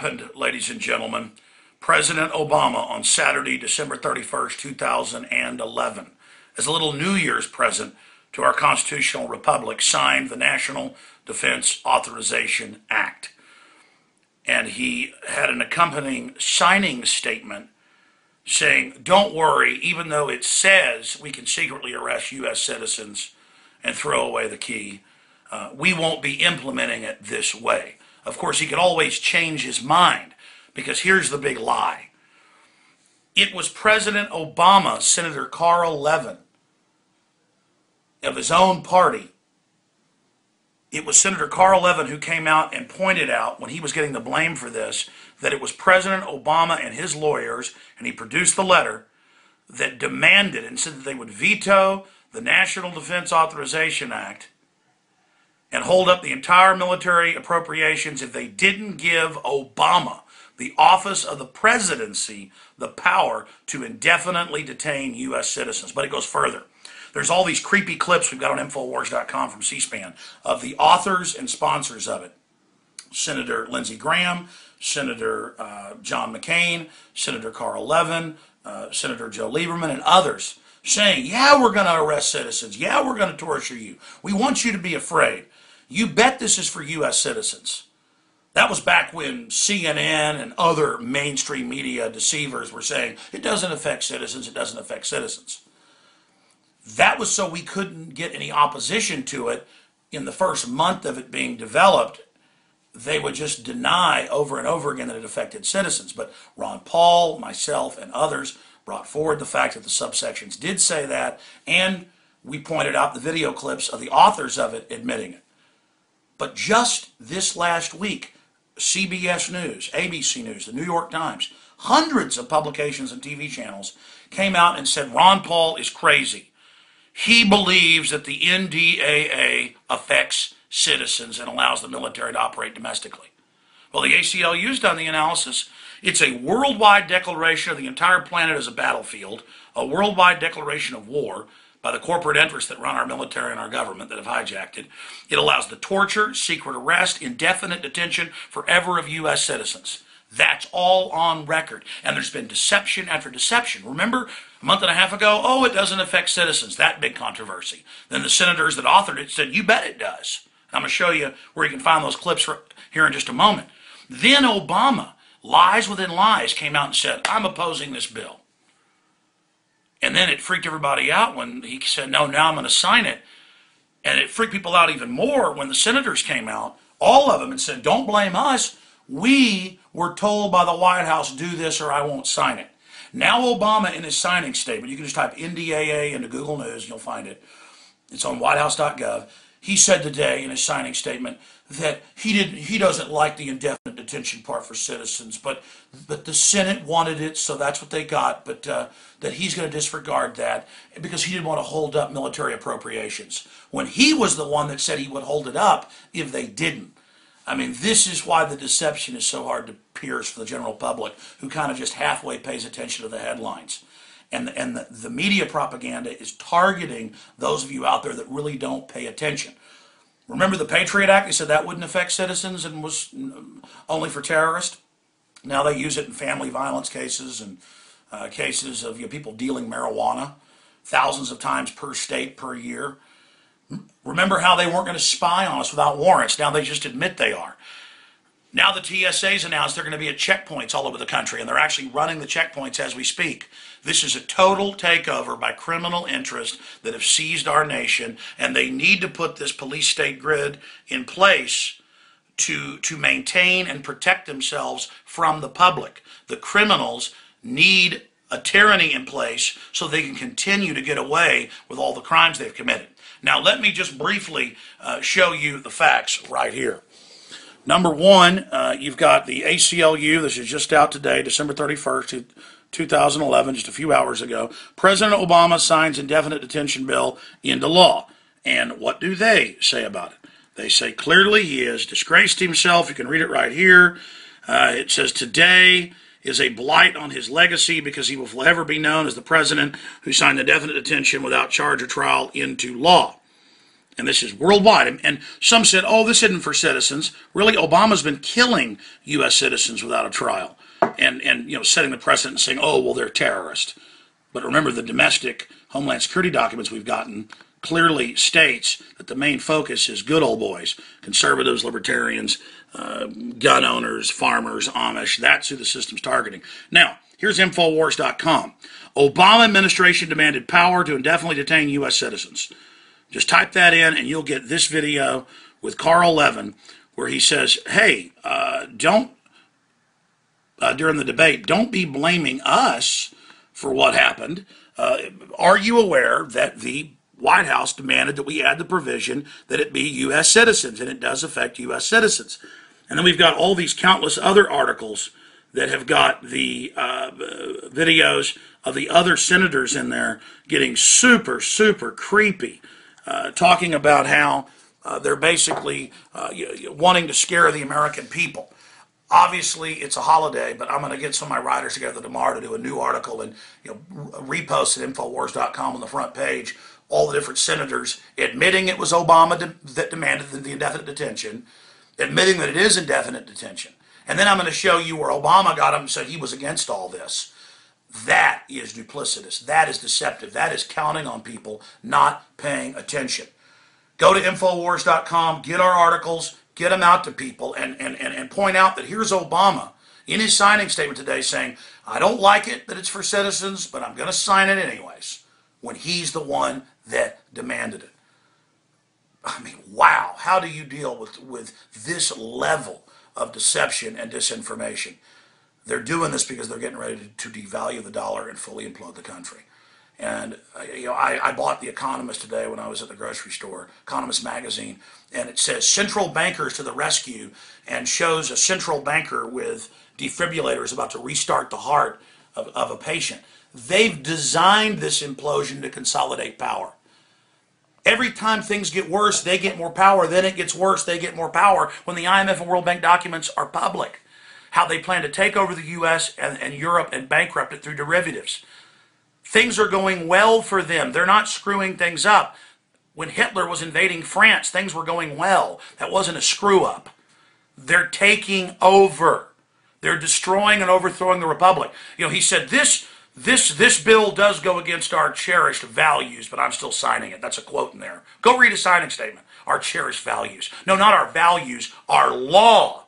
happened, ladies and gentlemen. President Obama on Saturday, December 31st, 2011, as a little New Year's present to our constitutional republic, signed the National Defense Authorization Act. And he had an accompanying signing statement saying, don't worry, even though it says we can secretly arrest U.S. citizens and throw away the key, we won't be implementing it this way. Of course, he could always change his mind, because here's the big lie. It was President Obama, Senator Carl Levin, of his own party. It was Senator Carl Levin who came out and pointed out, when he was getting the blame for this, that it was President Obama and his lawyers, and he produced the letter, that demanded and said that they would veto the National Defense Authorization Act and hold up the entire military appropriations if they didn't give Obama, the office of the presidency, the power to indefinitely detain U.S. citizens. But it goes further. There's all these creepy clips we've got on Infowars.com from C-SPAN of the authors and sponsors of it. Senator Lindsey Graham, Senator John McCain, Senator Carl Levin, Senator Joe Lieberman, and others saying, yeah, we're going to arrest citizens. Yeah, we're going to torture you. We want you to be afraid. You bet this is for U.S. citizens. That was back when CNN and other mainstream media deceivers were saying, it doesn't affect citizens, it doesn't affect citizens. That was so we couldn't get any opposition to it in the first month of it being developed. They would just deny over and over again that it affected citizens. But Ron Paul, myself, and others brought forward the fact that the subsections did say that, and we pointed out the video clips of the authors of it admitting it. But just this last week, CBS News, ABC News, the New York Times, hundreds of publications and TV channels came out and said Ron Paul is crazy. He believes that the NDAA affects citizens and allows the military to operate domestically. Well, the ACLU's done the analysis. It's a worldwide declaration of the entire planet as a battlefield, a worldwide declaration of war by the corporate interests that run our military and our government that have hijacked it. It allows the torture, secret arrest, indefinite detention forever of U.S. citizens. That's all on record. And there's been deception after deception. Remember, a month and a half ago, oh, it doesn't affect citizens, that big controversy. Then the senators that authored it said, you bet it does. And I'm going to show you where you can find those clips here in just a moment. Then Obama, lies within lies, came out and said, I'm opposing this bill. And then it freaked everybody out when he said, no, now I'm going to sign it. And it freaked people out even more when the senators came out, all of them, and said, don't blame us. We were told by the White House, do this or I won't sign it. Now Obama, in his signing statement, you can just type NDAA into Google News and you'll find it. It's on whitehouse.gov. He said today in his signing statement that he doesn't like the indefinite detention part for citizens, but the Senate wanted it, so that's what they got, but that he's going to disregard that because he didn't want to hold up military appropriations, when he was the one that said he would hold it up if they didn't. I mean, this is why the deception is so hard to pierce for the general public, who kind of just halfway pays attention to the headlines. And the media propaganda is targeting those of you out there that really don't pay attention. Remember the Patriot Act? They said that wouldn't affect citizens and was only for terrorists. Now they use it in family violence cases and cases of people dealing marijuana thousands of times per state per year. Remember how they weren't going to spy on us without warrants. Now they just admit they are. Now the TSA's announced they're going to be at checkpoints all over the country, and they're actually running the checkpoints as we speak. This is a total takeover by criminal interests that have seized our nation, and they need to put this police-state grid in place to maintain and protect themselves from the public. The criminals need a tyranny in place so they can continue to get away with all the crimes they've committed. Now let me just briefly show you the facts right here. Number one, you've got the ACLU. This is just out today, December 31st, 2011, just a few hours ago. President Obama signs indefinite detention bill into law. And what do they say about it? They say clearly he has disgraced himself. You can read it right here. It says today is a blight on his legacy because he will forever be known as the president who signed indefinite detention without charge or trial into law. And this is worldwide. And some said, oh, this isn't for citizens. Really, Obama's been killing U.S. citizens without a trial and setting the precedent and saying, oh, well, they're terrorists. But remember, the domestic Homeland Security documents we've gotten clearly states that the main focus is good old boys, conservatives, libertarians, gun owners, farmers, Amish. That's who the system's targeting. Now, here's Infowars.com. Obama administration demanded power to indefinitely detain U.S. citizens. Just type that in and you'll get this video with Carl Levin where he says, hey, during the debate, don't be blaming us for what happened. Are you aware that the White House demanded that we add the provision that it be U.S. citizens, and it does affect U.S. citizens? And then we've got all these countless other articles that have got the videos of the other senators in there getting super, super creepy, talking about how they're basically wanting to scare the American people. Obviously, it's a holiday, but I'm going to get some of my writers together tomorrow to do a new article and repost at Infowars.com on the front page all the different senators admitting it was Obama that demanded the indefinite detention, admitting that it is indefinite detention. And then I'm going to show you where Obama got him and said he was against all this. That is duplicitous. That is deceptive. That is counting on people not paying attention. Go to Infowars.com, get our articles, get them out to people, and point out that here's Obama in his signing statement today saying, I don't like it that it's for citizens, but I'm going to sign it anyways, when he's the one that demanded it. I mean, wow. How do you deal with this level of deception and disinformation? They're doing this because they're getting ready to devalue the dollar and fully implode the country. And I bought The Economist today when I was at the grocery store, Economist magazine, and it says central bankers to the rescue, and shows a central banker with defibrillators about to restart the heart of a patient. They've designed this implosion to consolidate power. Every time things get worse, they get more power. Then it gets worse, they get more power. When the IMF and World Bank documents are public, how they plan to take over the U.S. and Europe and bankrupt it through derivatives. Things are going well for them. They're not screwing things up. When Hitler was invading France, things were going well. That wasn't a screw up. They're taking over. They're destroying and overthrowing the republic. He said this bill does go against our cherished values, but I'm still signing it. That's a quote in there. Go read a signing statement. Our cherished values. No, not our values, our law.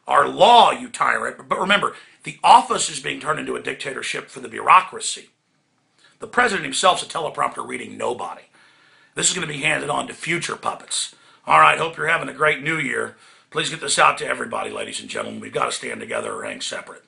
Our law, you tyrant. But remember, the office is being turned into a dictatorship for the bureaucracy. The president himself's a teleprompter reading nobody. This is going to be handed on to future puppets. All right, hope you're having a great new year. Please get this out to everybody, ladies and gentlemen. We've got to stand together or hang separate.